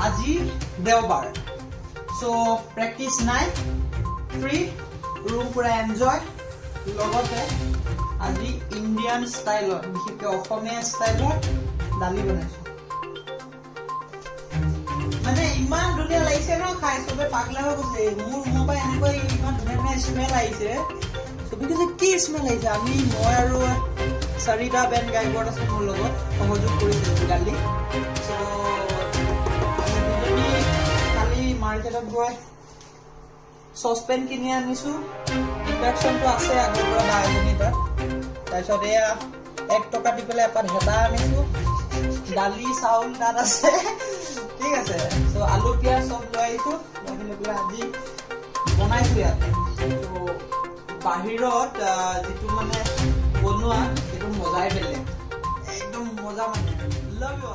আজি দেওবাৰ so practice নাই ফ্ৰী ৰুম পুৰা এনজয় লগতে আজি ইন্ডিয়ান স্টাইলত বিশেষকৈ অসমীয়া স্টাইলত দালি বনাইছো মানে ইমান ধুনীয়া লাগিছে ন খাই সবে পাগলা হৈ গৈছে মোৰ ৰুমৰ পৰা এনেকৈ ইমান ধুনীয়া স্মেল আহিছে সবে কৈছে কি স্মেল আহিছে আমি মই আৰু চাৰিটা বেন গায়কত আছে মোৰ লগত সহযোগ কৰিছে দালি সো কালি মাৰ্কেটত গৈ সসপেন কিনি আনিছো ইন্ডাকশনটো আছে আগৰ পৰা বাজনী তাত তাৰপিছত এয়া 1 টকা দি পেলাই এপাত হেতা আনিছো দালি চাউল তাত আছে ঠিক আছে সো আলু পিয়াজ সব লৈ আহিছো আজি বনাইছো ইয়াতে তো বাহিৰত যেটো মানে বনোৱা সেইটো মজাই বেলেগ একদম মজা মানে লাভ ইউ